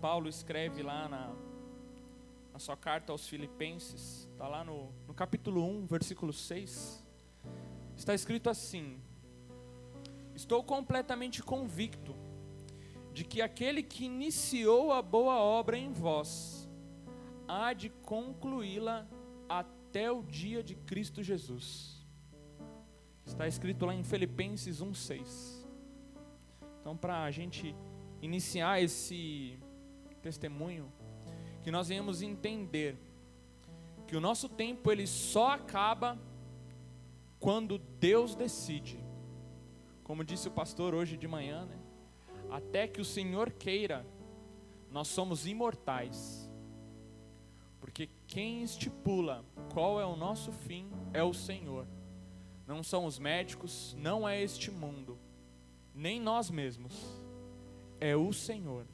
Paulo escreve lá na sua carta aos Filipenses, está lá no capítulo 1, versículo 6, está escrito assim: estou completamente convicto de que aquele que iniciou a boa obra em vós, há de concluí-la até o dia de Cristo Jesus. Está escrito lá em Filipenses 1,6. Então, para a gente iniciar esse testemunho, que nós venhamos entender que o nosso tempo ele só acaba quando Deus decide. Como disse o pastor hoje de manhã, né? Até que o Senhor queira, nós somos imortais. Porque quem estipula qual é o nosso fim é o Senhor. Não são os médicos, não é este mundo, nem nós mesmos, é o Senhor.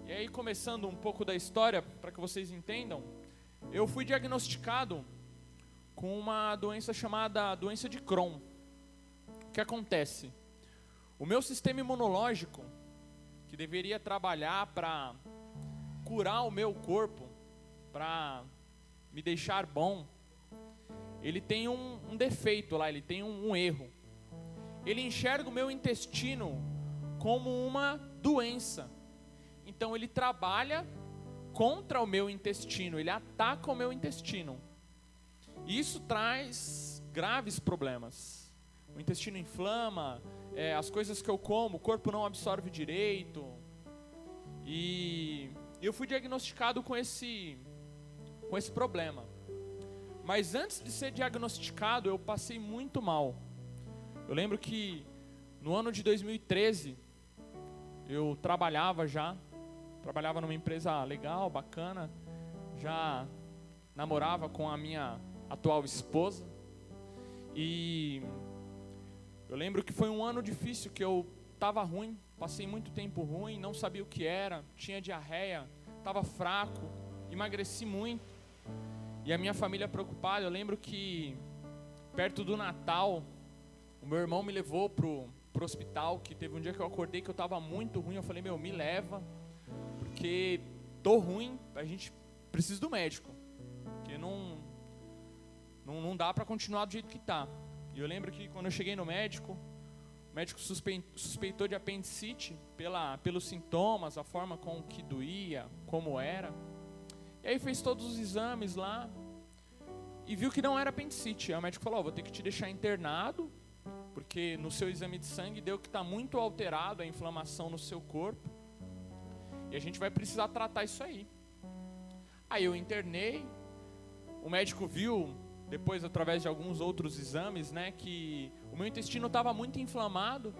E aí, começando um pouco da história, para que vocês entendam, eu fui diagnosticado com uma doença chamada doença de Crohn. O que acontece? O meu sistema imunológico, que deveria trabalhar para curar o meu corpo, para me deixar bom, ele tem um defeito lá, ele tem um erro. Ele enxerga o meu intestino como uma doença. Então ele trabalha contra o meu intestino, ele ataca o meu intestino. E isso traz graves problemas. O intestino inflama, as coisas que eu como, o corpo não absorve direito. E eu fui diagnosticado com esse problema. Mas antes de ser diagnosticado, eu passei muito mal. Eu lembro que no ano de 2013, eu trabalhava numa empresa legal, bacana, já namorava com a minha atual esposa. E eu lembro que foi um ano difícil, que eu estava ruim, passei muito tempo ruim, não sabia o que era, tinha diarreia, estava fraco, emagreci muito. E a minha família preocupada. Eu lembro que perto do Natal, o meu irmão me levou pro hospital, que teve um dia que eu acordei que eu estava muito ruim. Eu falei, me leva, porque tô ruim, a gente precisa do médico, porque não dá para continuar do jeito que tá. E eu lembro que quando eu cheguei no médico, o médico suspeitou de apendicite pelos sintomas, a forma com que doía, como era. E aí fez todos os exames lá e viu que não era apendicite. Aí o médico falou, vou ter que te deixar internado, porque no seu exame de sangue deu que está muito alterado a inflamação no seu corpo. E a gente vai precisar tratar isso aí. Aí eu internei, o médico viu, depois através de alguns outros exames, né, que o meu intestino estava muito inflamado.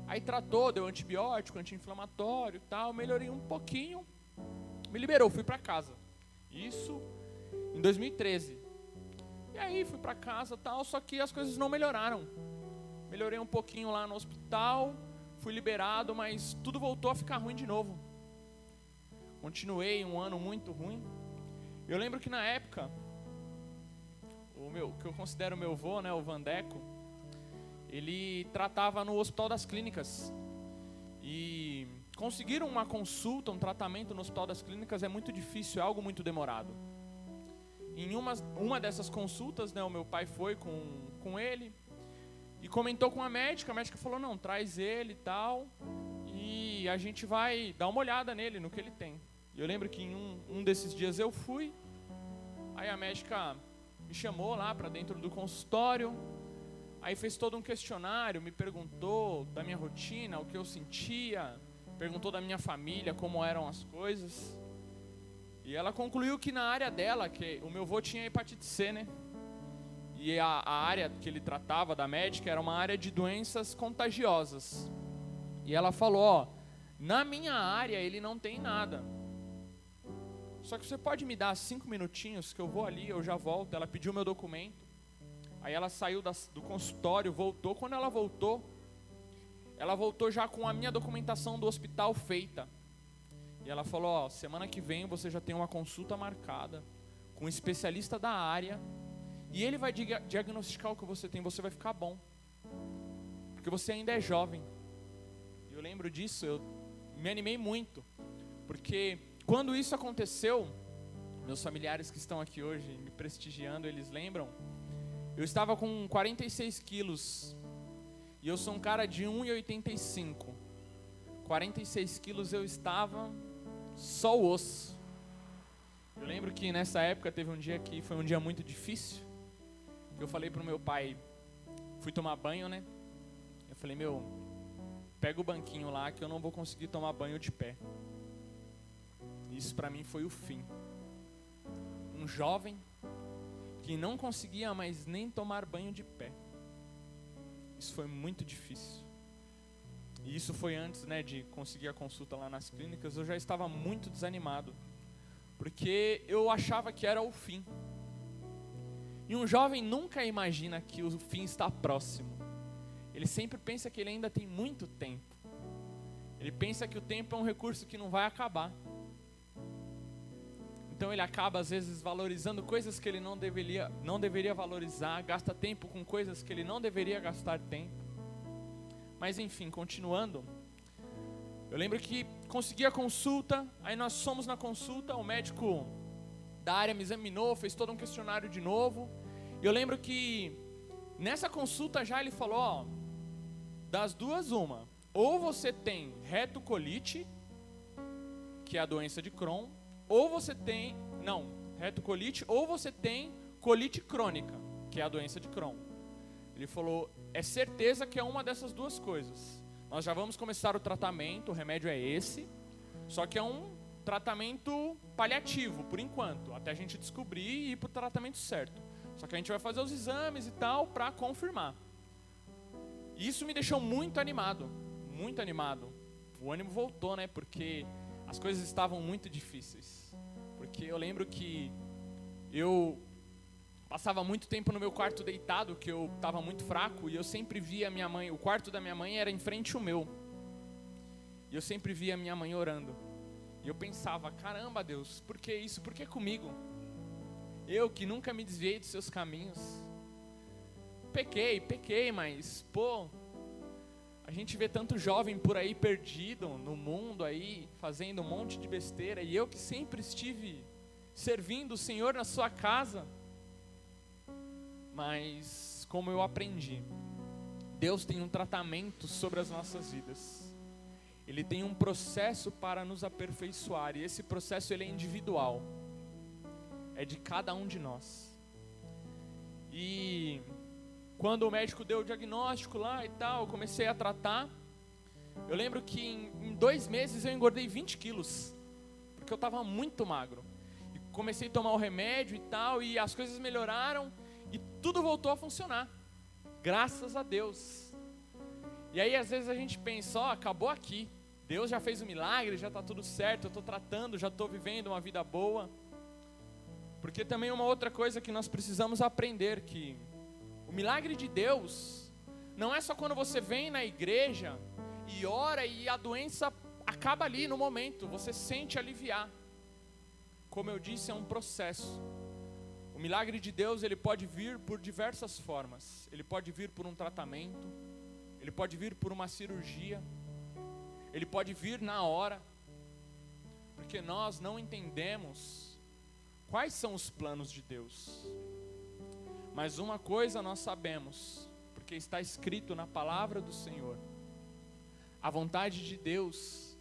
Aí tratou, deu antibiótico, anti-inflamatório e tal, melhorei um pouquinho. Me liberou, fui para casa. Isso em 2013. E aí fui para casa tal, só que as coisas não melhoraram. Melhorei um pouquinho lá no hospital, fui liberado, mas tudo voltou a ficar ruim de novo. Continuei um ano muito ruim. Eu lembro que na época, que eu considero meu avô, né, o Vandeco, ele tratava no Hospital das Clínicas. E conseguir uma consulta, um tratamento no Hospital das Clínicas é muito difícil, é algo muito demorado. Em uma dessas consultas, né, o meu pai foi com ele e comentou com a médica falou, não, traz ele e tal, e a gente vai dar uma olhada nele, no que ele tem. E eu lembro que em um desses dias eu fui, aí a médica me chamou lá para dentro do consultório, aí fez todo um questionário, me perguntou da minha rotina, o que eu sentia, perguntou da minha família, como eram as coisas. E ela concluiu que na área dela, que o meu avô tinha hepatite C, né? E a área que ele tratava da médica era uma área de doenças contagiosas. E ela falou, na minha área ele não tem nada. Só que você pode me dar 5 minutinhos que eu vou ali, eu já volto. Ela pediu meu documento. Aí ela saiu do consultório, voltou. Quando ela voltou já com a minha documentação do hospital feita. E ela falou, semana que vem você já tem uma consulta marcada com um especialista da área. E ele vai diagnosticar o que você tem, você vai ficar bom. Porque você ainda é jovem. E eu lembro disso, me animei muito, porque quando isso aconteceu, meus familiares que estão aqui hoje me prestigiando, eles lembram, eu estava com 46 quilos, e eu sou um cara de 1,85, 46 quilos eu estava só o osso. Eu lembro que nessa época teve um dia que foi um dia muito difícil, que eu falei pro meu pai, fui tomar banho, né? Eu falei, pega o banquinho lá que eu não vou conseguir tomar banho de pé. Isso pra mim foi o fim. Um jovem que não conseguia mais nem tomar banho de pé. Isso foi muito difícil. E isso foi antes, né, de conseguir a consulta lá nas clínicas. Eu já estava muito desanimado, porque eu achava que era o fim. E um jovem nunca imagina que o fim está próximo. Ele sempre pensa que ele ainda tem muito tempo. Ele pensa que o tempo é um recurso que não vai acabar. Então ele acaba às vezes valorizando coisas que ele não deveria valorizar, gasta tempo com coisas que ele não deveria gastar tempo. Mas enfim, continuando, eu lembro que consegui a consulta, aí nós fomos na consulta, o médico da área me examinou, fez todo um questionário de novo. E eu lembro que nessa consulta já ele falou, ó, das duas uma, ou você tem retocolite, que é a doença de Crohn, ou você tem, retocolite, ou você tem colite crônica, que é a doença de Crohn. Ele falou, é certeza que é uma dessas duas coisas. Nós já vamos começar o tratamento, o remédio é esse, só que é um tratamento paliativo, por enquanto, até a gente descobrir e ir para o tratamento certo. Só que a gente vai fazer os exames e tal, para confirmar. E isso me deixou muito animado, muito animado. O ânimo voltou, né, porque as coisas estavam muito difíceis. Porque eu lembro que eu passava muito tempo no meu quarto deitado, que eu estava muito fraco, e eu sempre via minha mãe, o quarto da minha mãe era em frente ao meu. E eu sempre via minha mãe orando. E eu pensava, caramba Deus, por que isso? Por que comigo? Eu que nunca me desviei dos seus caminhos. Pequei, mas, a gente vê tanto jovem por aí perdido no mundo aí, fazendo um monte de besteira, e eu que sempre estive servindo o Senhor na sua casa. Mas, como eu aprendi, Deus tem um tratamento sobre as nossas vidas. Ele tem um processo para nos aperfeiçoar, e esse processo ele é individual. É de cada um de nós. E quando o médico deu o diagnóstico lá e tal, eu comecei a tratar. Eu lembro que em 2 meses eu engordei 20 quilos, porque eu estava muito magro. E comecei a tomar o remédio e tal, e as coisas melhoraram, e tudo voltou a funcionar. Graças a Deus. E aí às vezes a gente pensa, acabou aqui. Deus já fez o milagre, já está tudo certo, eu estou tratando, já estou vivendo uma vida boa. Porque também uma outra coisa que nós precisamos aprender, que o milagre de Deus não é só quando você vem na igreja e ora e a doença acaba ali no momento, você sente aliviar. Como eu disse, é um processo. O milagre de Deus, ele pode vir por diversas formas. Ele pode vir por um tratamento, ele pode vir por uma cirurgia, ele pode vir na hora, porque nós não entendemos quais são os planos de Deus. Mas uma coisa nós sabemos, porque está escrito na palavra do Senhor: a vontade de Deus,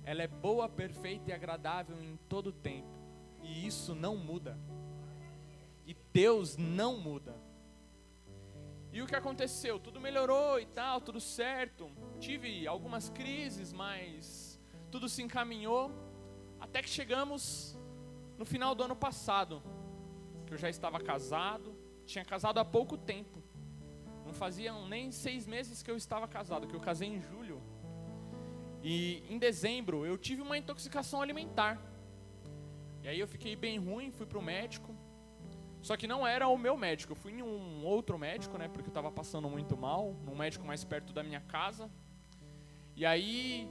ela é boa, perfeita e agradável em todo tempo, e isso não muda. E Deus não muda. E o que aconteceu? Tudo melhorou e tal, tudo certo. Tive algumas crises, mas tudo se encaminhou, até que chegamos no final do ano passado, que eu já estava casado, tinha casado há pouco tempo. Não faziam nem 6 meses que eu estava casado, que eu casei em julho. E em dezembro eu tive uma intoxicação alimentar. E aí eu fiquei bem ruim, fui para o médico. Só que não era o meu médico, eu fui em um outro médico, né, porque eu estava passando muito mal, num médico mais perto da minha casa. E aí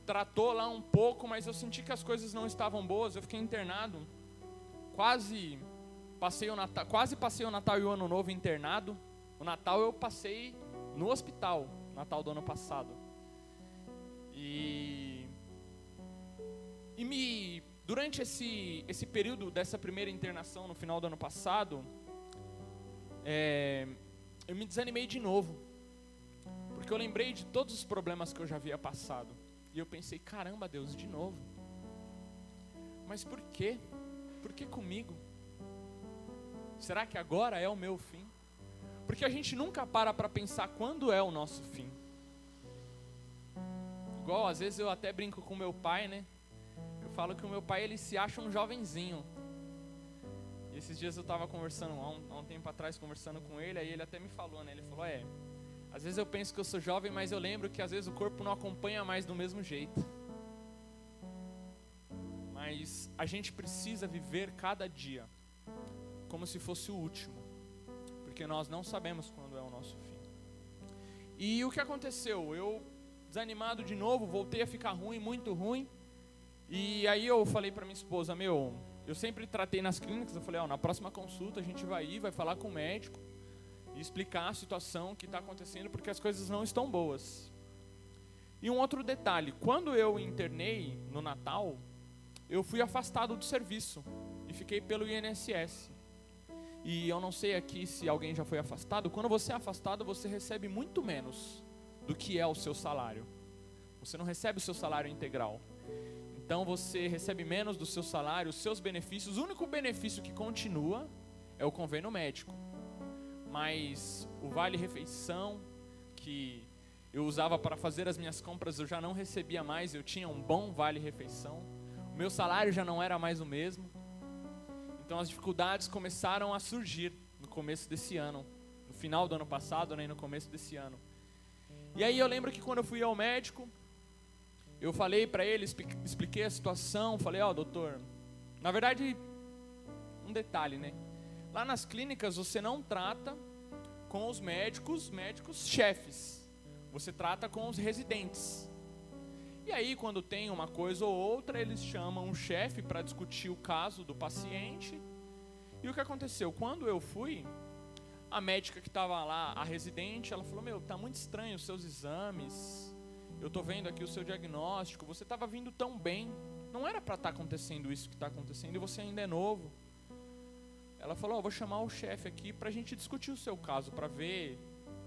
tratou lá um pouco, mas eu senti que as coisas não estavam boas. Eu fiquei internado, quase passei o Natal e o Ano Novo internado. O Natal eu passei no hospital, Natal do ano passado. E durante esse período dessa primeira internação no final do ano passado, eu me desanimei de novo, porque eu lembrei de todos os problemas que eu já havia passado, e eu pensei, caramba Deus, de novo, mas por quê? Por que comigo? Será que agora é o meu fim? Porque a gente nunca para pensar quando é o nosso fim. Igual, às vezes eu até brinco com meu pai, né? Eu falo que o meu pai, ele se acha um jovenzinho. E esses dias eu estava conversando, há um tempo atrás, conversando com ele, aí ele até me falou, né? Ele falou, às vezes eu penso que eu sou jovem, mas eu lembro que às vezes o corpo não acompanha mais do mesmo jeito. Mas a gente precisa viver cada dia como se fosse o último, porque nós não sabemos quando é o nosso fim. E o que aconteceu? Eu, desanimado de novo, voltei a ficar ruim, muito ruim. E aí eu falei para minha esposa, eu sempre tratei nas clínicas, eu falei, na próxima consulta a gente vai falar com o médico e explicar a situação que está acontecendo, porque as coisas não estão boas. E um outro detalhe, quando eu internei no Natal, eu fui afastado do serviço e fiquei pelo INSS. E eu não sei aqui se alguém já foi afastado. Quando você é afastado, você recebe muito menos do que é o seu salário. Você não recebe o seu salário integral. Então você recebe menos do seu salário, os seus benefícios. O único benefício que continua é o convênio médico. Mas o vale-refeição, que eu usava para fazer as minhas compras, eu já não recebia mais. Eu tinha um bom vale-refeição. O meu salário já não era mais o mesmo. Então as dificuldades começaram a surgir no começo desse ano, no final do ano passado, né, e no começo desse ano. E aí eu lembro que quando eu fui ao médico, eu falei para ele, expliquei a situação, falei, doutor, na verdade, um detalhe, né? Lá nas clínicas você não trata com os médicos chefes, você trata com os residentes. E aí, quando tem uma coisa ou outra, eles chamam um chefe para discutir o caso do paciente. E o que aconteceu? Quando eu fui, a médica que estava lá, a residente, ela falou, tá muito estranho os seus exames, eu tô vendo aqui o seu diagnóstico, você estava vindo tão bem, não era para estar acontecendo isso que está acontecendo e você ainda é novo. Ela falou, vou chamar o chefe aqui para a gente discutir o seu caso, para ver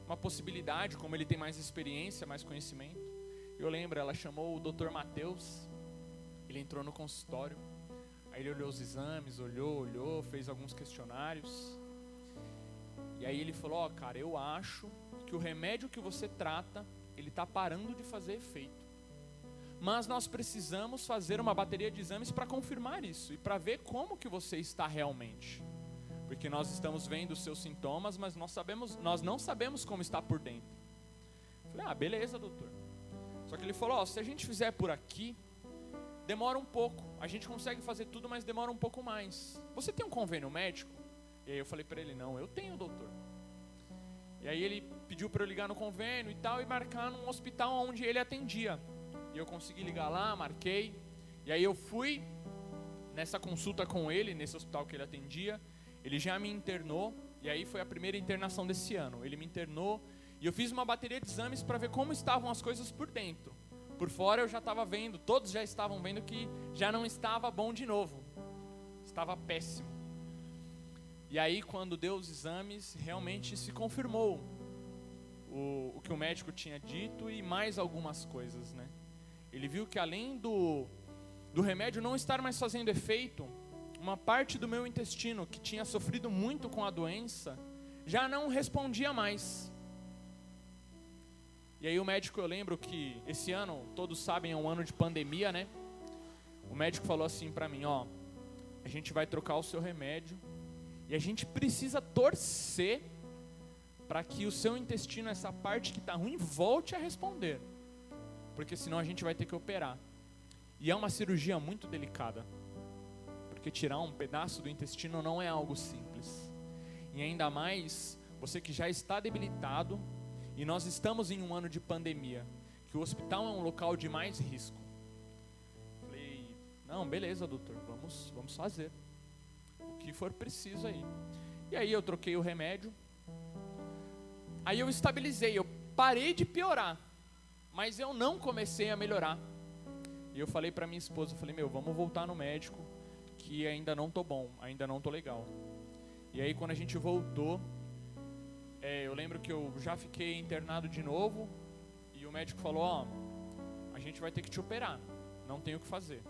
uma possibilidade, como ele tem mais experiência, mais conhecimento. Eu lembro, ela chamou o Dr. Matheus, ele entrou no consultório, aí ele olhou os exames, olhou, fez alguns questionários, e aí ele falou, cara, eu acho que o remédio que você trata, ele está parando de fazer efeito, mas nós precisamos fazer uma bateria de exames para confirmar isso, e para ver como que você está realmente, porque nós estamos vendo os seus sintomas, mas nós não sabemos como está por dentro. Eu falei, beleza, doutor. Só que ele falou, se a gente fizer por aqui, demora um pouco. A gente consegue fazer tudo, mas demora um pouco mais. Você tem um convênio médico? E aí eu falei para ele, não, eu tenho, doutor. E aí ele pediu para eu ligar no convênio e tal, e marcar num hospital onde ele atendia. E eu consegui ligar lá, marquei. E aí eu fui nessa consulta com ele, nesse hospital que ele atendia. Ele já me internou, e aí foi a primeira internação desse ano. Ele me internou, e eu fiz uma bateria de exames para ver como estavam as coisas por dentro. Por fora eu já estava vendo, todos já estavam vendo que já não estava bom de novo. Estava péssimo. E aí quando deu os exames, realmente se confirmou o que o médico tinha dito e mais algumas coisas, né? Ele viu que além do remédio não estar mais fazendo efeito, uma parte do meu intestino que tinha sofrido muito com a doença, já não respondia mais. E aí o médico, eu lembro que esse ano, todos sabem, é um ano de pandemia, né? O médico falou assim pra mim, a gente vai trocar o seu remédio e a gente precisa torcer para que o seu intestino, essa parte que está ruim, volte a responder. Porque senão a gente vai ter que operar. E é uma cirurgia muito delicada. Porque tirar um pedaço do intestino não é algo simples. E ainda mais, você que já está debilitado, e nós estamos em um ano de pandemia, que o hospital é um local de mais risco. Falei, não, beleza, doutor, vamos fazer o que for preciso aí. E aí eu troquei o remédio, aí eu estabilizei, eu parei de piorar, mas eu não comecei a melhorar. E eu falei pra minha esposa, eu falei, vamos voltar no médico, que ainda não tô bom, ainda não tô legal. E aí quando a gente voltou, eu lembro que eu já fiquei internado de novo, e o médico falou, a gente vai ter que te operar, não tem o que fazer.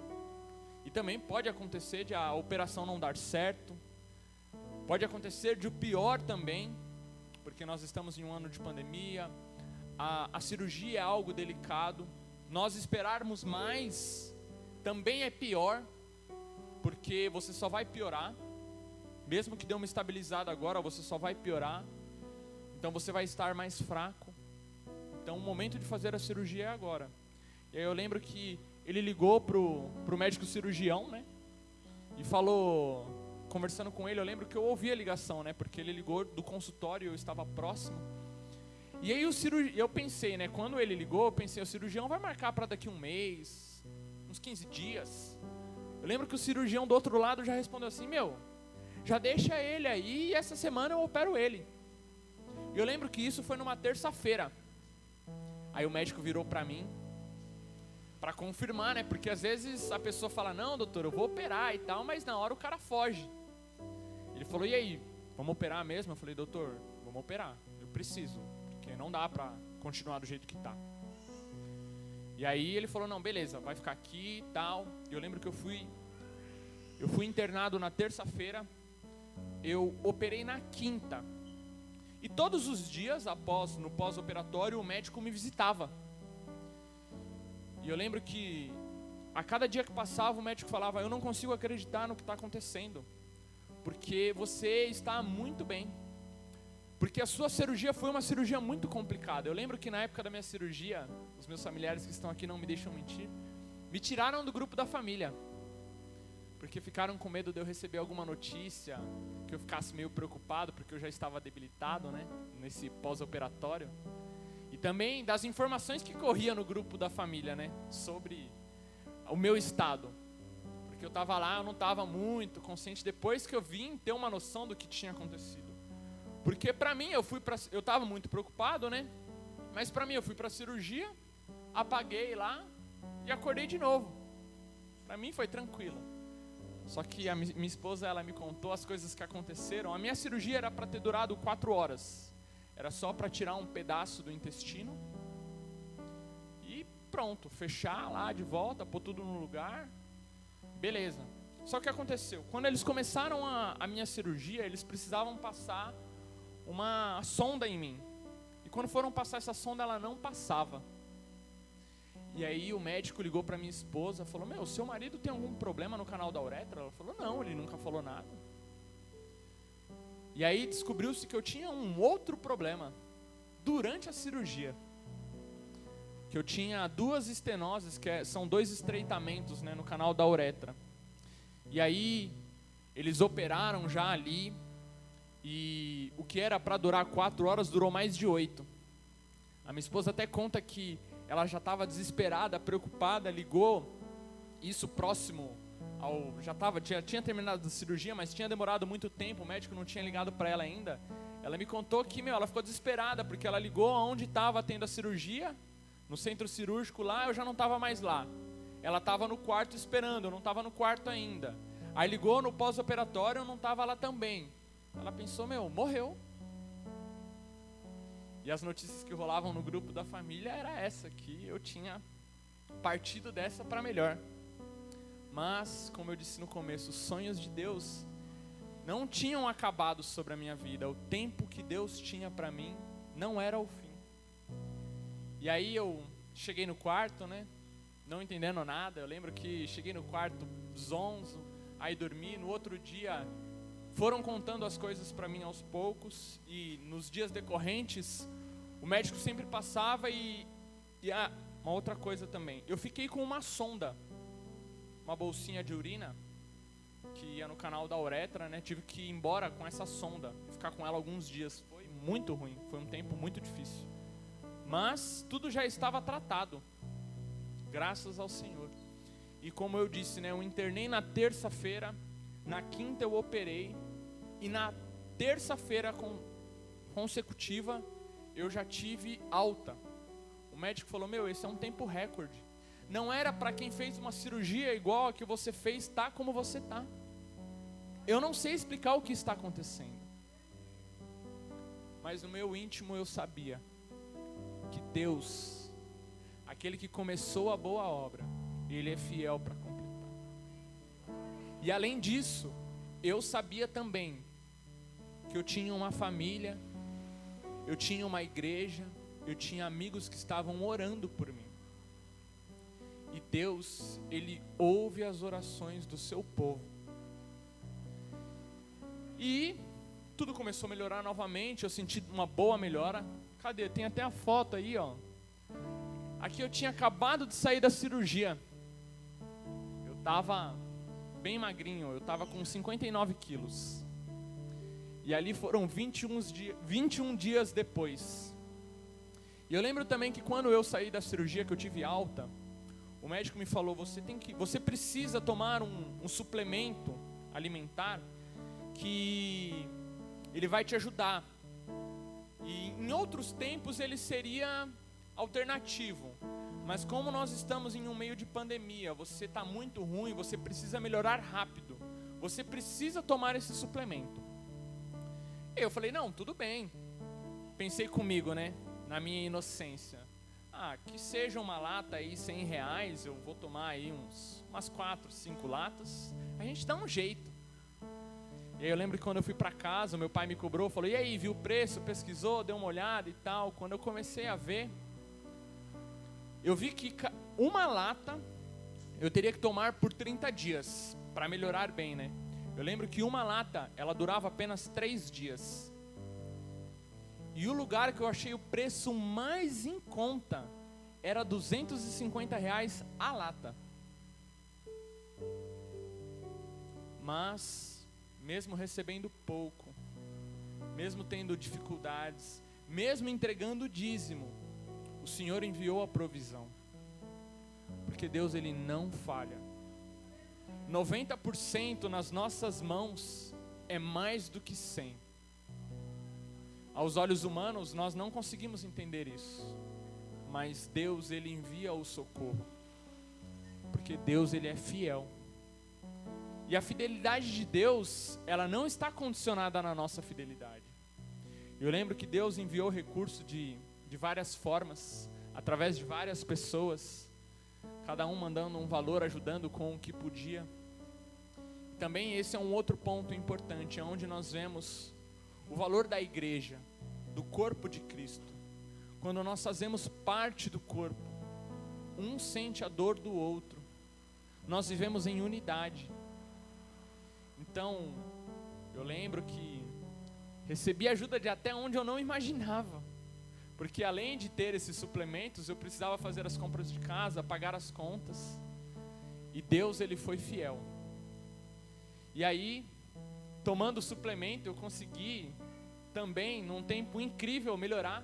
E também pode acontecer de a operação não dar certo, pode acontecer de o pior também, porque nós estamos em um ano de pandemia, a cirurgia é algo delicado, nós esperarmos mais também é pior, porque você só vai piorar, mesmo que dê uma estabilizada agora, você só vai piorar, então você vai estar mais fraco, então o momento de fazer a cirurgia é agora. E aí eu lembro que ele ligou pro médico cirurgião, né, e falou, conversando com ele, eu lembro que eu ouvi a ligação, né, porque ele ligou do consultório e eu estava próximo. E aí eu pensei, né, quando ele ligou, eu pensei, o cirurgião vai marcar para daqui um mês, uns 15 dias. Eu lembro que o cirurgião do outro lado já respondeu assim, já deixa ele aí e essa semana eu opero ele. E eu lembro que isso foi numa terça-feira. Aí o médico virou para mim, para confirmar, né, porque às vezes a pessoa fala, não doutor, eu vou operar e tal, mas na hora o cara foge. Ele falou, e aí, vamos operar mesmo? Eu falei, doutor, vamos operar, eu preciso. Porque não dá pra continuar do jeito que tá. E aí ele falou, não, beleza, vai ficar aqui e tal. Eu lembro que eu fui internado na terça-feira, eu operei na quinta. E todos os dias, no pós-operatório, o médico me visitava. E eu lembro que a cada dia que passava, o médico falava, eu não consigo acreditar no que está acontecendo, porque você está muito bem. Porque a sua cirurgia foi uma cirurgia muito complicada. Eu lembro que na época da minha cirurgia, os meus familiares que estão aqui não me deixam mentir, me tiraram do grupo da família. Porque ficaram com medo de eu receber alguma notícia, que eu ficasse meio preocupado, porque eu já estava debilitado, né, nesse pós-operatório. E também das informações que corria no grupo da família, né, sobre o meu estado. Porque eu estava lá, eu não estava muito consciente, depois que eu vim ter uma noção do que tinha acontecido. Porque pra mim, eu estava muito preocupado, né? Mas pra mim, eu fui pra cirurgia, apaguei lá e acordei de novo. Pra mim foi tranquilo. Só que a minha esposa, ela me contou as coisas que aconteceram. A minha cirurgia era para ter durado 4 horas. Era só para tirar um pedaço do intestino. E pronto, fechar lá de volta, pôr tudo no lugar. Beleza. Só que aconteceu? Quando eles começaram a minha cirurgia, eles precisavam passar uma sonda em mim. E quando foram passar essa sonda, ela não passava. E aí o médico ligou para minha esposa, falou, seu marido tem algum problema no canal da uretra? Ela falou, não, ele nunca falou nada. E aí descobriu-se que eu tinha um outro problema durante a cirurgia. Que eu tinha 2 estenoses, são 2 estreitamentos, né, no canal da uretra. E aí eles operaram já ali, e o que era para durar 4 horas durou mais de 8. A minha esposa até conta que ela já estava desesperada, preocupada, ligou, isso próximo já tinha terminado a cirurgia, mas tinha demorado muito tempo, o médico não tinha ligado para ela ainda. Ela me contou que, ela ficou desesperada, porque ela ligou aonde estava tendo a cirurgia, no centro cirúrgico lá, eu já não estava mais lá. Ela estava no quarto esperando, eu não estava no quarto ainda. Aí ligou no pós-operatório, eu não estava lá também. Ela pensou, morreu. E as notícias que rolavam no grupo da família era essa, que eu tinha partido dessa para melhor. Mas, como eu disse no começo, os sonhos de Deus não tinham acabado sobre a minha vida. O tempo que Deus tinha para mim não era o fim. E aí eu cheguei no quarto, né, não entendendo nada. Eu lembro que cheguei no quarto zonzo, aí dormi. No outro dia foram contando as coisas para mim aos poucos, e nos dias decorrentes o médico sempre passava uma outra coisa também, eu fiquei com uma sonda, uma bolsinha de urina que ia no canal da uretra, né? Tive que ir embora com essa sonda e ficar com ela alguns dias. Foi muito ruim, foi um tempo muito difícil, mas tudo já estava tratado, graças ao Senhor. E como eu disse, né, eu internei na terça-feira, na quinta eu operei, e na terça-feira consecutiva eu já tive alta. O médico falou, esse é um tempo recorde. não era para quem fez uma cirurgia igual a que você fez, tá como você tá. Eu não sei explicar o que está acontecendo, mas no meu íntimo eu sabia que Deus, aquele que começou a boa obra, Ele é fiel para completar. E além disso, eu sabia também que eu tinha uma família, eu tinha uma igreja, eu tinha amigos que estavam orando por mim. E Deus, Ele ouve as orações do seu povo. E tudo começou a melhorar novamente, eu senti uma boa melhora. Cadê? Tem até a foto aí, ó. Aqui eu tinha acabado de sair da cirurgia. Eu estava bem magrinho, eu estava com 59 quilos. E ali foram 21 dias depois. E eu lembro também que quando eu saí da cirurgia, que eu tive alta, o médico me falou, você precisa tomar um suplemento alimentar que ele vai te ajudar. E em outros tempos ele seria alternativo. Mas como nós estamos em um meio de pandemia, você está muito ruim, você precisa melhorar rápido. Você precisa tomar esse suplemento. Eu falei, não, tudo bem. Pensei comigo, né? Na minha inocência. Que seja uma lata aí, R$100, eu vou tomar aí umas 4, 5 latas. A gente dá um jeito. E aí eu lembro que quando eu fui para casa, meu pai me cobrou, falou, e aí, viu o preço, pesquisou, deu uma olhada e tal. Quando eu comecei a ver, eu vi que uma lata eu teria que tomar por 30 dias, para melhorar bem, né? Eu lembro que uma lata, ela durava apenas 3 dias. E o lugar que eu achei o preço mais em conta era R$250 a lata. Mas, mesmo recebendo pouco, mesmo tendo dificuldades, mesmo entregando o dízimo, o Senhor enviou a provisão. Porque Deus, Ele não falha. 90% nas nossas mãos é mais do que 100. Aos olhos humanos, nós não conseguimos entender isso. Mas Deus, Ele envia o socorro. Porque Deus, Ele é fiel. E a fidelidade de Deus, ela não está condicionada na nossa fidelidade. Eu lembro que Deus enviou recurso de várias formas, através de várias pessoas, cada um mandando um valor, ajudando com o que podia. Também esse é um outro ponto importante, onde nós vemos o valor da igreja, do corpo de Cristo. Quando nós fazemos parte do corpo, um sente a dor do outro, nós vivemos em unidade. Então, eu lembro que recebi ajuda de até onde eu não imaginava, porque além de ter esses suplementos, eu precisava fazer as compras de casa, pagar as contas, e Deus, Ele foi fiel. E aí, tomando o suplemento, eu consegui também, num tempo incrível, melhorar.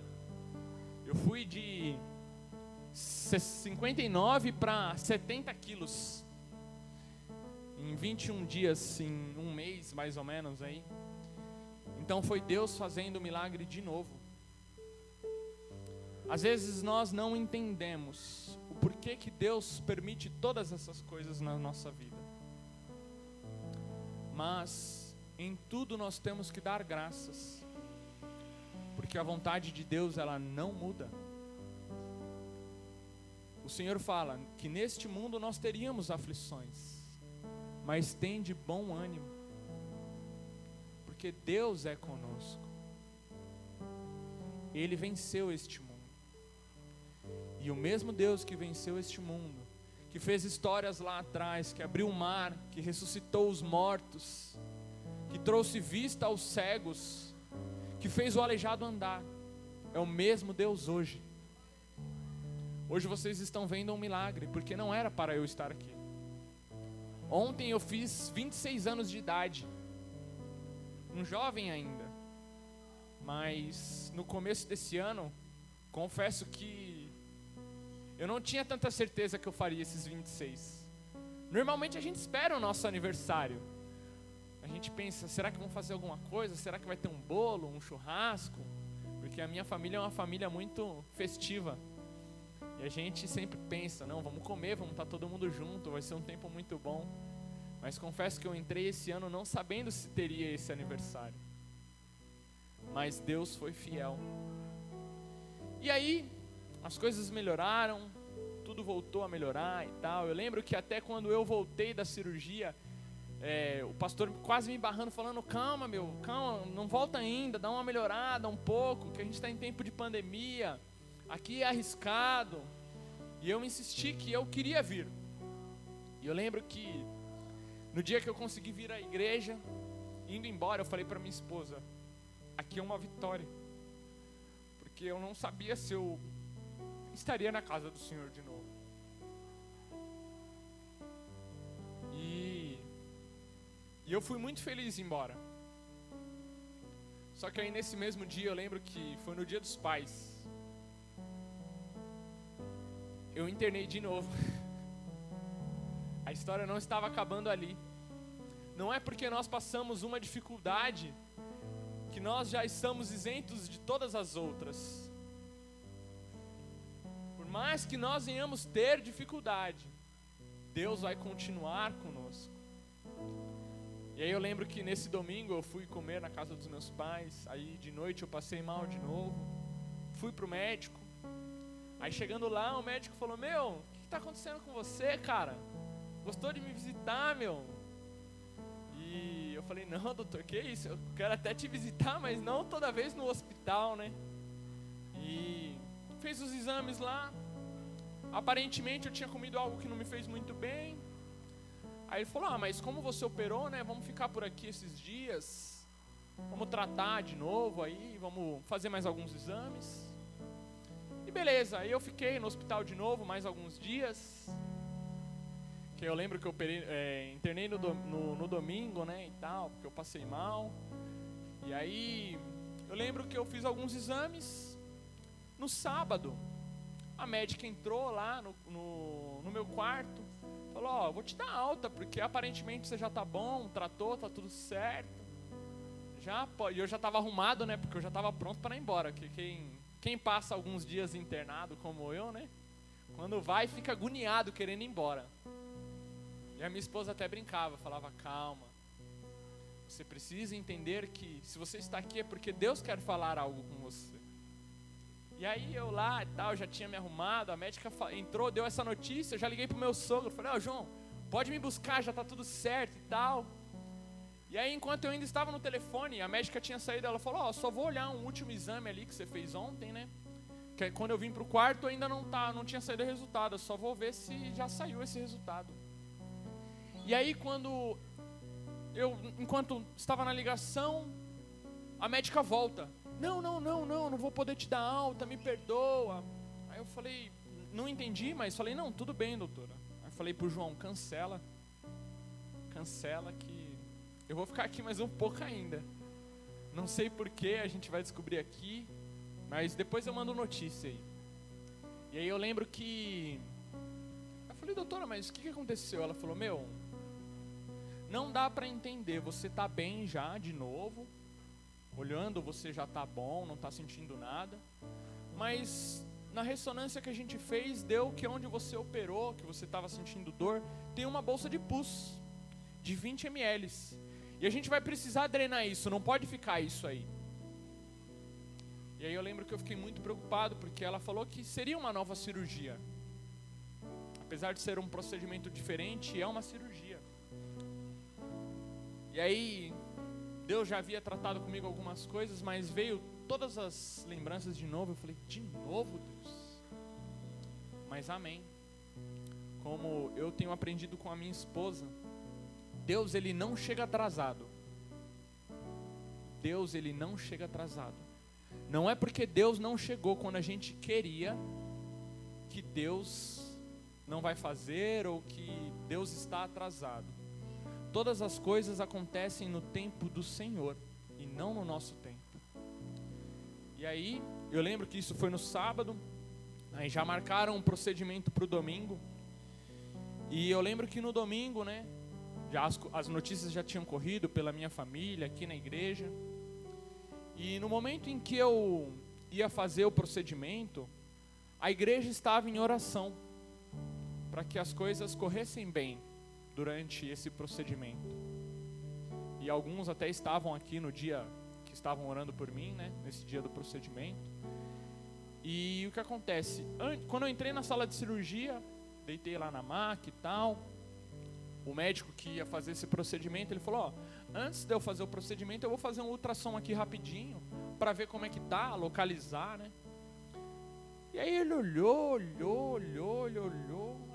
Eu fui de 59 para 70 quilos. Em 21 dias, em um mês mais ou menos aí. Então foi Deus fazendo o milagre de novo. Às vezes nós não entendemos o porquê que Deus permite todas essas coisas na nossa vida. Mas em tudo nós temos que dar graças, porque a vontade de Deus, ela não muda. O Senhor fala que neste mundo nós teríamos aflições, mas tem de bom ânimo, porque Deus é conosco. Ele venceu este mundo. E o mesmo Deus que venceu este mundo, que fez histórias lá atrás, que abriu o mar, que ressuscitou os mortos, que trouxe vista aos cegos, que fez o aleijado andar, é o mesmo Deus hoje. Hoje vocês estão vendo um milagre, porque não era para eu estar aqui. Ontem eu fiz 26 anos de idade, um jovem ainda, mas no começo desse ano, confesso que eu não tinha tanta certeza que eu faria esses 26. Normalmente a gente espera o nosso aniversário. A gente pensa, será que vão fazer alguma coisa? Será que vai ter um bolo, um churrasco? Porque a minha família é uma família muito festiva. E a gente sempre pensa, não, vamos comer, vamos estar todo mundo junto, vai ser um tempo muito bom. Mas confesso que eu entrei esse ano não sabendo se teria esse aniversário. Mas Deus foi fiel. E aí, as coisas melhoraram, tudo voltou a melhorar e tal. Eu lembro que até quando eu voltei da cirurgia, o pastor quase me barrando, falando, calma, não volta ainda, dá uma melhorada um pouco, que a gente está em tempo de pandemia, aqui é arriscado. E eu insisti que eu queria vir. E eu lembro que no dia que eu consegui vir à igreja, indo embora, eu falei para minha esposa, aqui é uma vitória, porque eu não sabia se eu estaria na casa do Senhor de novo. E eu fui muito feliz embora. Só que aí nesse mesmo dia, eu lembro que foi no Dia dos Pais, eu internei de novo. A história não estava acabando ali. Não é porque nós passamos uma dificuldade que nós já estamos isentos de todas as outras. Por mais que nós venhamos ter dificuldade, Deus vai continuar conosco. E aí eu lembro que nesse domingo eu fui comer na casa dos meus pais. Aí de noite eu passei mal de novo. Fui pro médico. Aí chegando lá, o médico falou, o que está acontecendo com você, cara? Gostou de me visitar, E eu falei, não, doutor, que isso? Eu quero até te visitar, mas não toda vez no hospital, né? E fez os exames lá. Aparentemente eu tinha comido algo que não me fez muito bem. Aí ele falou, mas como você operou, né? Vamos ficar por aqui esses dias. Vamos tratar de novo aí, vamos fazer mais alguns exames. E beleza, aí eu fiquei no hospital de novo mais alguns dias. Que eu lembro que eu internei no domingo, né, e tal, porque eu passei mal. E aí, eu lembro que eu fiz alguns exames. No sábado, a médica entrou lá no meu quarto. Falou, vou te dar alta, porque aparentemente você já tá bom, tratou, tá tudo certo. E eu já tava arrumado, né, porque eu já tava pronto para ir embora. Que quem passa alguns dias internado como eu, né, quando vai fica agoniado querendo ir embora. E a minha esposa até brincava, falava, calma, você precisa entender que se você está aqui é porque Deus quer falar algo com você. E aí eu lá e tal, já tinha me arrumado, a médica entrou, deu essa notícia, eu já liguei pro meu sogro, falei, João, pode me buscar, já tá tudo certo e tal. E aí enquanto eu ainda estava no telefone, a médica tinha saído, ela falou, só vou olhar um último exame ali que você fez ontem, né? Que quando eu vim pro quarto ainda não tinha saído o resultado, eu só vou ver se já saiu esse resultado. E aí enquanto estava na ligação, a médica volta. Não vou poder te dar alta, me perdoa. Aí eu falei, não entendi, mas falei, não, tudo bem, doutora. Aí eu falei pro João, cancela que eu vou ficar aqui mais um pouco ainda. Não sei porquê, a gente vai descobrir aqui, mas depois eu mando notícia aí. E aí eu lembro que eu falei, doutora, mas o que aconteceu? Ela falou, não dá para entender, você tá bem já de novo, olhando você já tá bom, não tá sentindo nada, mas na ressonância que a gente fez, deu que onde você operou, que você estava sentindo dor, tem uma bolsa de pus, de 20 ml, e a gente vai precisar drenar isso, não pode ficar isso aí. E aí eu lembro que eu fiquei muito preocupado, porque ela falou que seria uma nova cirurgia, apesar de ser um procedimento diferente, é uma cirurgia. E aí, Deus já havia tratado comigo algumas coisas, mas veio todas as lembranças de novo. Eu falei, de novo, Deus? Mas amém. Como eu tenho aprendido com a minha esposa, Deus, ele não chega atrasado. Deus, ele não chega atrasado. Não é porque Deus não chegou quando a gente queria, que Deus não vai fazer ou que Deus está atrasado. Todas as coisas acontecem no tempo do Senhor e não no nosso tempo. E aí, eu lembro que isso foi no sábado, aí já marcaram um procedimento para o domingo. E eu lembro que no domingo, né, já as notícias já tinham corrido pela minha família aqui na igreja. E no momento em que eu ia fazer o procedimento, a igreja estava em oração para que as coisas corressem bem durante esse procedimento. E alguns até estavam aqui no dia que estavam orando por mim, né, nesse dia do procedimento. E o que acontece? Quando eu entrei na sala de cirurgia, deitei lá na maca e tal, o médico que ia fazer esse procedimento, ele falou, antes de eu fazer o procedimento, eu vou fazer um ultrassom aqui rapidinho, para ver como é que tá, localizar, né? E aí ele olhou, aí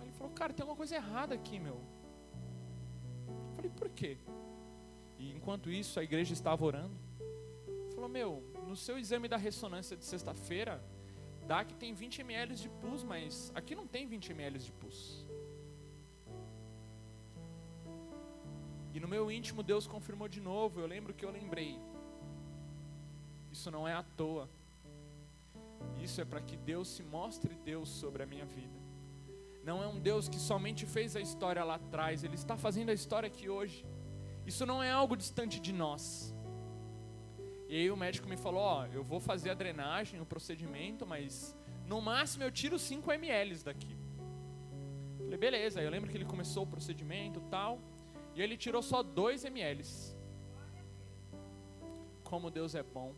ele falou, cara, tem uma coisa errada aqui, meu. Eu falei, por quê? E enquanto isso, a igreja estava orando. Ele falou, meu, no seu exame da ressonância de sexta-feira, dá que tem 20 ml de pus, mas aqui não tem 20 ml de pus. E no meu íntimo Deus confirmou de novo. Eu lembro que eu lembrei, isso não é à toa. Isso é para que Deus se mostre Deus sobre a minha vida. Não é um Deus que somente fez a história lá atrás, Ele está fazendo a história aqui hoje. Isso não é algo distante de nós. E aí o médico me falou, eu vou fazer a drenagem, o procedimento, mas no máximo eu tiro 5 ml daqui. Falei, beleza. Aí eu lembro que ele começou o procedimento e tal, e ele tirou só 2 ml. Como Deus é bom.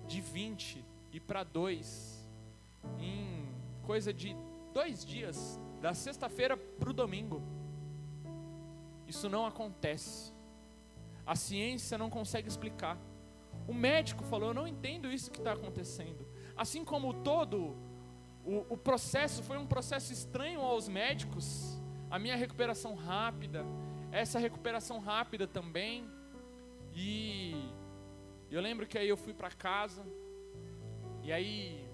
De 20 e para 2, em coisa de 2 dias, da sexta-feira para o domingo. Isso não acontece. A ciência não consegue explicar. O médico falou, eu não entendo isso que está acontecendo. Assim como todo o processo foi um processo estranho aos médicos, a minha recuperação rápida, essa recuperação rápida também. E eu lembro que aí eu fui para casa, e aí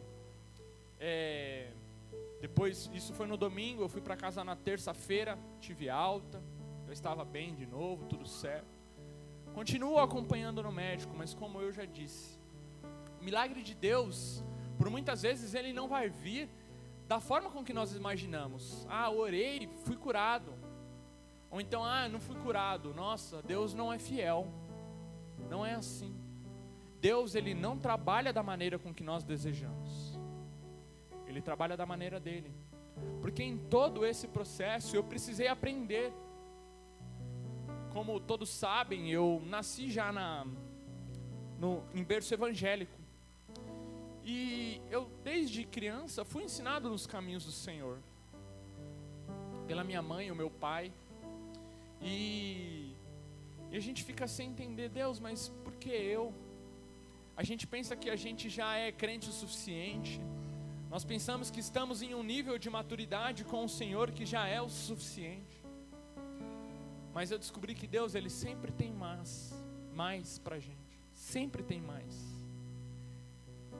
depois, isso foi no domingo, eu fui para casa na terça-feira, tive alta, eu estava bem de novo, tudo certo. Continuo acompanhando no médico, mas como eu já disse, o milagre de Deus, por muitas vezes ele não vai vir da forma com que nós imaginamos. Orei, fui curado. Ou então, não fui curado. Nossa, Deus não é fiel. Não é assim. Deus, Ele não trabalha da maneira com que nós desejamos. Ele trabalha da maneira dele. Porque em todo esse processo eu precisei aprender. Como todos sabem, eu nasci já em berço evangélico. E eu, desde criança, fui ensinado nos caminhos do Senhor. Pela minha mãe, o meu pai. E a gente fica sem entender, Deus, mas por que eu? A gente pensa que a gente já é crente o suficiente. Nós pensamos que estamos em um nível de maturidade com o Senhor que já é o suficiente. Mas eu descobri que Deus, Ele sempre tem mais pra gente. Sempre tem mais.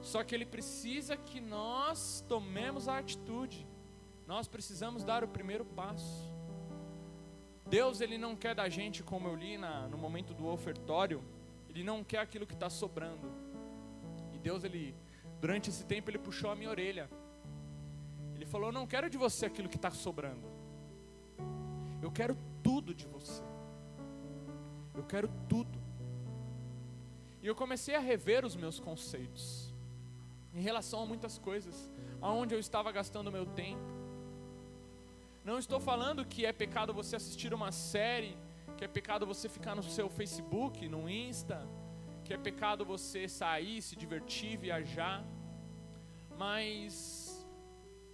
Só que Ele precisa que nós tomemos a atitude. Nós precisamos dar o primeiro passo. Deus, Ele não quer da gente, como eu li no momento do ofertório, Ele não quer aquilo que está sobrando. E Deus, Ele, durante esse tempo, Ele puxou a minha orelha. Ele falou, eu não quero de você aquilo que está sobrando. Eu quero tudo de você. Eu quero tudo. E eu comecei a rever os meus conceitos em relação a muitas coisas, aonde eu estava gastando o meu tempo. Não estou falando que é pecado você assistir uma série, que é pecado você ficar no seu Facebook, no Insta, que é pecado você sair, se divertir, viajar. Mas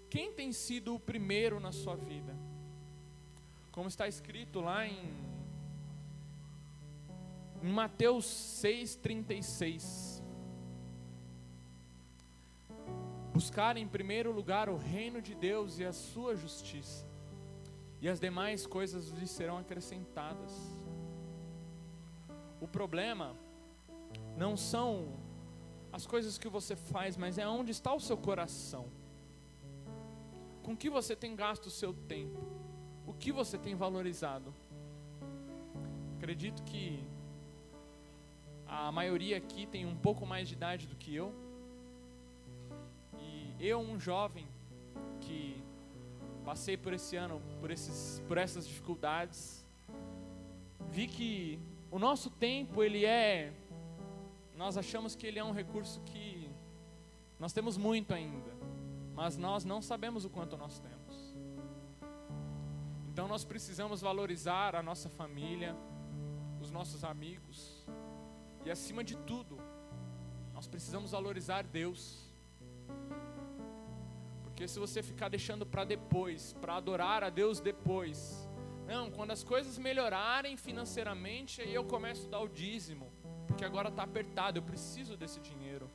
quem tem sido o primeiro na sua vida? Como está escrito lá em Mateus 6,36. Buscar em primeiro lugar o reino de Deus e a sua justiça, e as demais coisas lhe serão acrescentadas. O problema não são as coisas que você faz, mas é onde está o seu coração. Com que você tem gasto o seu tempo? O que você tem valorizado? Acredito que a maioria aqui tem um pouco mais de idade do que eu. E eu, um jovem que passei por esse ano, por essas dificuldades, vi que o nosso tempo, nós achamos que ele é um recurso que nós temos muito ainda. mas nós não sabemos o quanto nós temos. Então nós precisamos valorizar a nossa família, os nossos amigos, e acima de tudo, nós precisamos valorizar Deus. Porque se você ficar deixando para depois, para adorar a Deus depois, não, quando as coisas melhorarem financeiramente, aí eu começo a dar o dízimo, porque agora está apertado, eu preciso desse dinheiro.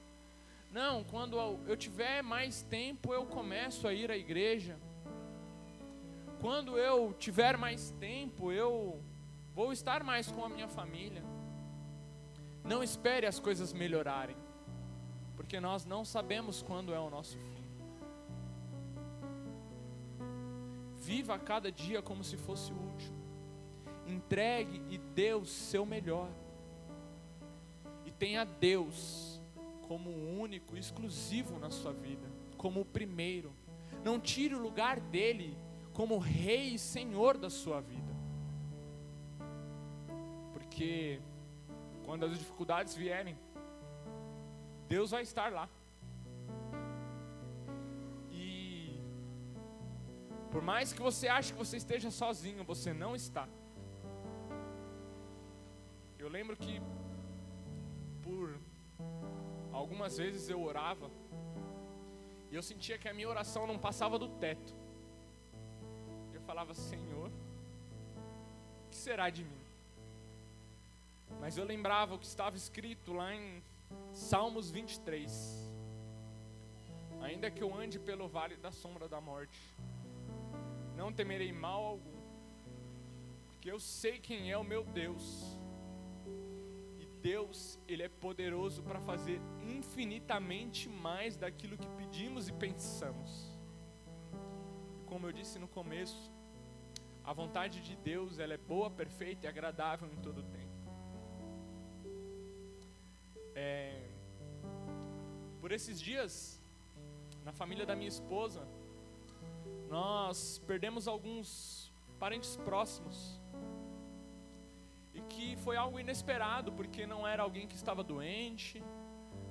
Não, quando eu tiver mais tempo, eu começo a ir à igreja. Quando eu tiver mais tempo, eu vou estar mais com a minha família. Não espere as coisas melhorarem, porque nós não sabemos quando é o nosso fim. Viva a cada dia como se fosse o último. Entregue e dê o seu melhor. E tenha Deus como o único, exclusivo na sua vida, como o primeiro. Não tire o lugar dele como Rei e Senhor da sua vida. Porque quando as dificuldades vierem, Deus vai estar lá. E por mais que você ache que você esteja sozinho, você não está. Eu lembro que por algumas vezes eu orava e eu sentia que a minha oração não passava do teto. Eu falava: Senhor, o que será de mim? Mas eu lembrava o que estava escrito lá em Salmos 23. Ainda que eu ande pelo vale da sombra da morte, não temerei mal algum, porque eu sei quem é o meu Deus. E Deus, Ele é poderoso para fazer infinitamente mais daquilo que pedimos e pensamos. E como eu disse no começo, a vontade de Deus, ela é boa, perfeita e agradável em todo o tempo. Por esses dias, na família da minha esposa, nós perdemos alguns parentes próximos. E que foi algo inesperado, porque não era alguém que estava doente,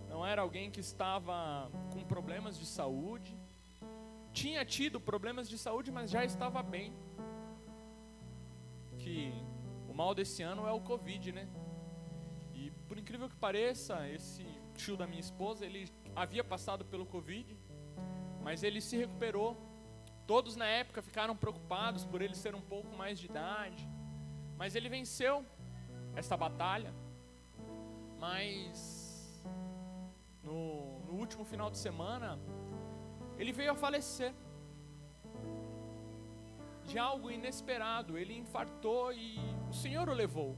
não era alguém que estava com problemas de saúde. Tinha tido problemas de saúde, mas já estava bem. Que o mal desse ano é o Covid, né? E por incrível que pareça, esse tio da minha esposa, ele havia passado pelo Covid, mas ele se recuperou. Todos na época ficaram preocupados por ele ser um pouco mais de idade, mas ele venceu essa batalha. Mas no último final de semana, ele veio a falecer de algo inesperado. Ele infartou e o Senhor o levou.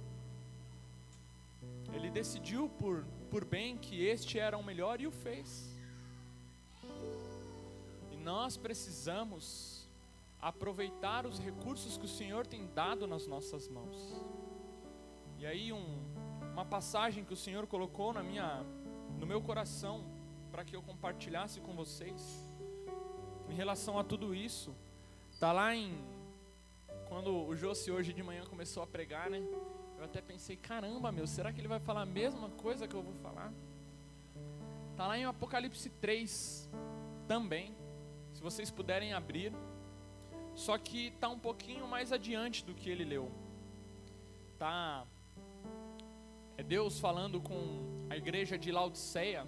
Ele decidiu por bem que este era o melhor e o fez. E nós precisamos aproveitar os recursos que o Senhor tem dado nas nossas mãos. E aí uma passagem que o Senhor colocou no meu coração para que eu compartilhasse com vocês em relação a tudo isso, está lá quando o Josi hoje de manhã começou a pregar, né? Eu até pensei: caramba, será que ele vai falar a mesma coisa que eu vou falar? Está lá em Apocalipse 3 também, se vocês puderem abrir. Só que está um pouquinho mais adiante do que ele leu. É Deus falando com a igreja de Laodiceia,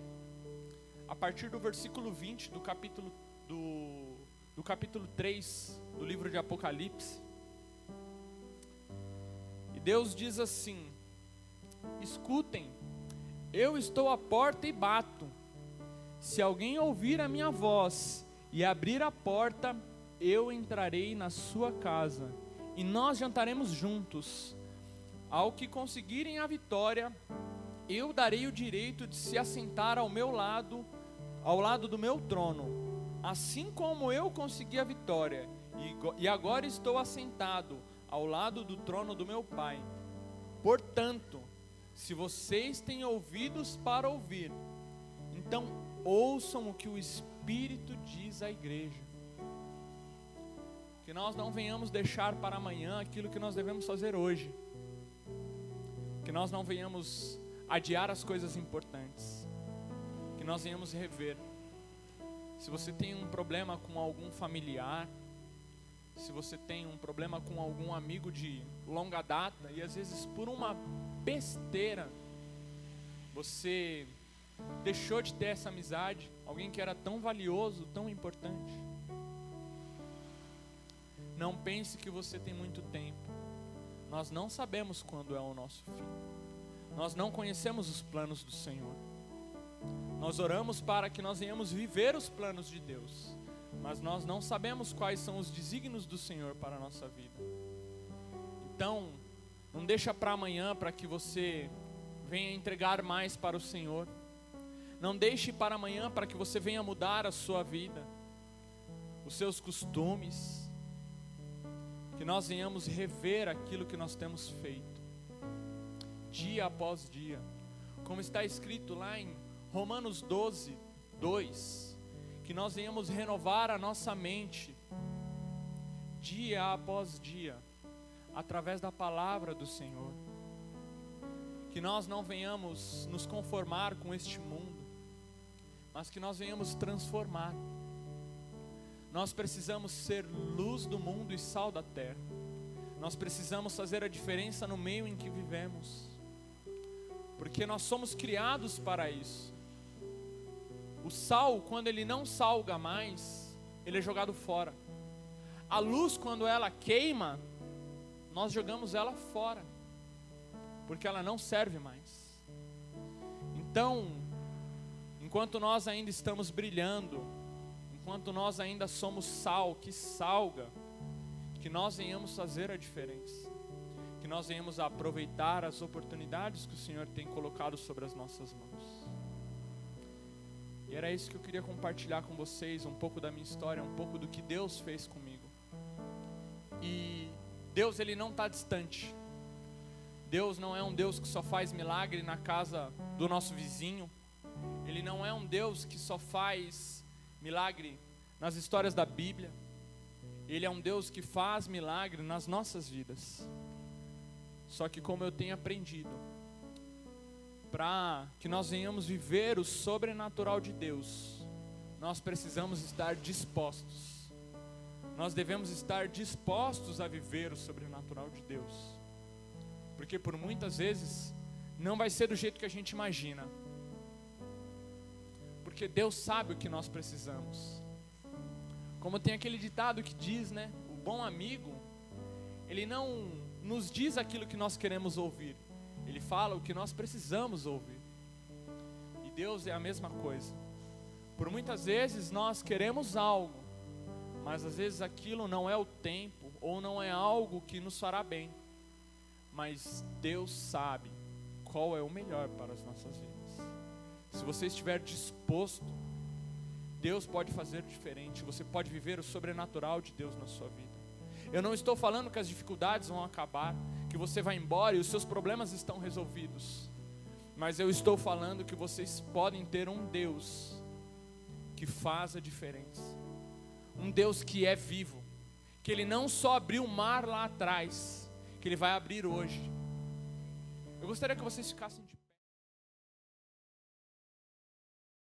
a partir do versículo 20 do capítulo 3 do livro de Apocalipse. E Deus diz assim: escutem, eu estou à porta e bato. Se alguém ouvir a minha voz e abrir a porta, eu entrarei na sua casa e nós jantaremos juntos. Ao que conseguirem a vitória, eu darei o direito de se assentar ao lado do meu trono, assim como eu consegui a vitória e agora estou assentado ao lado do trono do meu Pai. Portanto, se vocês têm ouvidos para ouvir, então ouçam o que o Espírito diz à igreja. Que nós não venhamos deixar para amanhã aquilo que nós devemos fazer hoje. Que nós não venhamos adiar as coisas importantes. Que nós venhamos rever. se você tem um problema com algum familiar, se você tem um problema com algum amigo de longa data, e às vezes por uma besteira, você deixou de ter essa amizade, alguém que era tão valioso, tão importante. Não pense que você tem muito tempo. Nós não sabemos quando é o nosso fim. Nós não conhecemos os planos do Senhor. Nós oramos para que nós venhamos viver os planos de Deus, mas nós não sabemos quais são os desígnios do Senhor para a nossa vida. Então, não deixa para amanhã para que você venha entregar mais para o Senhor. Não deixe para amanhã para que você venha mudar a sua vida, os seus costumes. Que nós venhamos rever aquilo que nós temos feito, dia após dia. Como está escrito lá em Romanos 12, 2, que nós venhamos renovar a nossa mente, dia após dia, através da palavra do Senhor. Que nós não venhamos nos conformar com este mundo, mas que nós venhamos transformar. Nós precisamos ser luz do mundo e sal da terra. Nós precisamos fazer a diferença no meio em que vivemos, porque nós somos criados para isso. O sal, quando ele não salga mais, ele é jogado fora. A luz, quando ela queima, nós jogamos ela fora, porque ela não serve mais. Então, enquanto nós ainda estamos brilhando, enquanto nós ainda somos sal que salga, que nós venhamos fazer a diferença, que nós venhamos a aproveitar as oportunidades que o Senhor tem colocado sobre as nossas mãos. E era isso que eu queria compartilhar com vocês, um pouco da minha história, um pouco do que Deus fez comigo. E Deus, ele não está distante. Deus não é um Deus que só faz milagre na casa do nosso vizinho. Ele não é um Deus que só faz milagre nas histórias da Bíblia. Ele é um Deus que faz milagre nas nossas vidas. Só que, como eu tenho aprendido, para que nós venhamos viver o sobrenatural de Deus, nós precisamos estar dispostos. Nós devemos estar dispostos a viver o sobrenatural de Deus, porque por muitas vezes não vai ser do jeito que a gente imagina, porque Deus sabe o que nós precisamos. Como tem aquele ditado que diz, né? O bom amigo, ele não nos diz aquilo que nós queremos ouvir, ele fala o que nós precisamos ouvir. E Deus é a mesma coisa. Por muitas vezes nós queremos algo, mas às vezes aquilo não é o tempo, ou não é algo que nos fará bem. Mas Deus sabe qual é o melhor para as nossas vidas. Se você estiver disposto, Deus pode fazer diferente. Você pode viver o sobrenatural de Deus na sua vida. Eu não estou falando que as dificuldades vão acabar, que você vai embora e os seus problemas estão resolvidos. Mas eu estou falando que vocês podem ter um Deus que faz a diferença. Um Deus que é vivo, que Ele não só abriu o mar lá atrás, que Ele vai abrir hoje. Eu gostaria que vocês ficassem de pé.